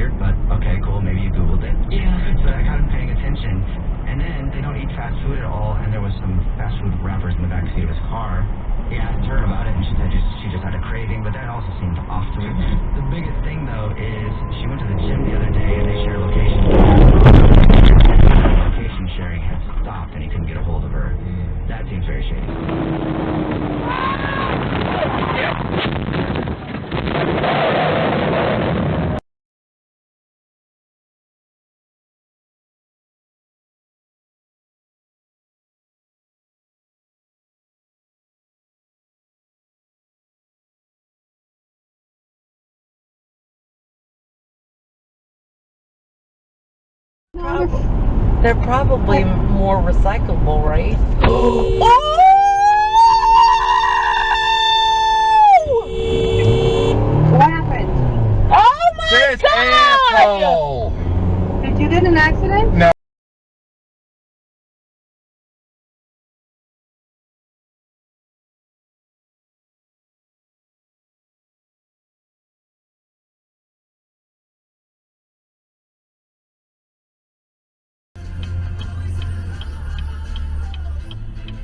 weird, but okay, cool, maybe you Googled it. Yeah. So I got him paying attention. And then they don't eat fast food at all, and there was some fast food wrappers in the backseat of his car. He asked her about it, and she said she just had a craving, but that also seemed off to me. The biggest thing, though, is she went to the gym the other day, and they share locations. Location sharing had stopped, and he couldn't get a hold of her. That seems very shady. They're probably more recyclable, right? What happened? Oh my This God! asshole! Did you get in an accident? No.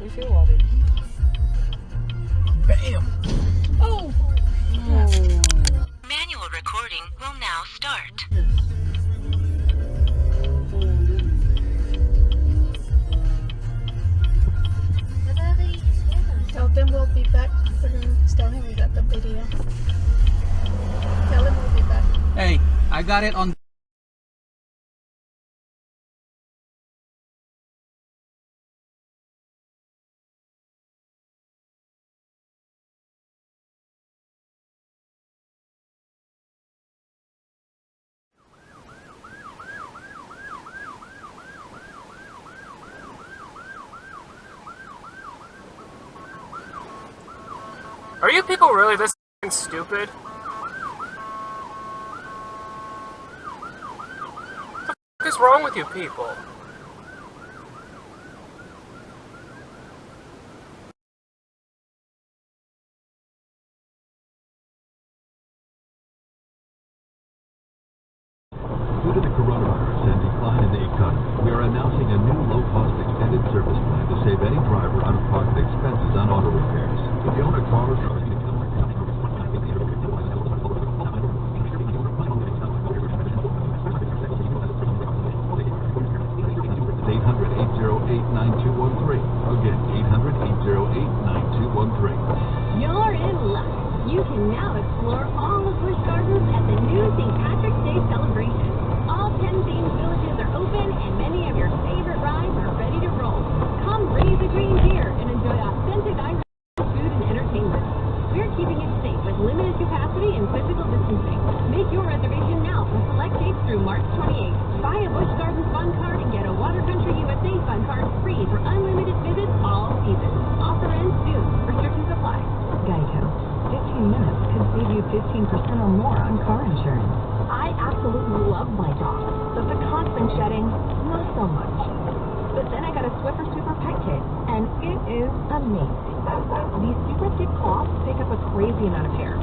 We feel what it. Bam! Oh! Manual recording will now start. Tell them we'll be back. Just tell him we got the video. Tell him we'll be back. Hey, I got it on. Are you people really this stupid? What the f is wrong with you people? Due to the coronavirus and decline in the economy, we are announcing a new low-cost extended service plan to save any driver out-of-pocket expenses on auto repairs. If you own a car or truck, 800-808-9213. Again, 800-808-9213. You're in luck. You can now explore all of Busch Gardens at the new St. Patrick's Day celebration. All 10 themed villages are open and many of your favorite rides are ready to roll. Come raise a green deer and enjoy authentic Irish food and entertainment. We're keeping it safe with limited capacity and physical distancing. Make your reservation now for select dates through March 28th. Buy a Busch Gardens Fun Card and get a Water Country USA Fun Card free for unlimited visits all season. Offer ends soon. Restrictions apply. Geico. 15 minutes could save you 15% or more on car insurance. I absolutely love my dog, but the constant shedding, not so much. But then I got a Swiffer Super Pet Kit, and it is amazing. These super thick cloths take up a crazy amount of hair.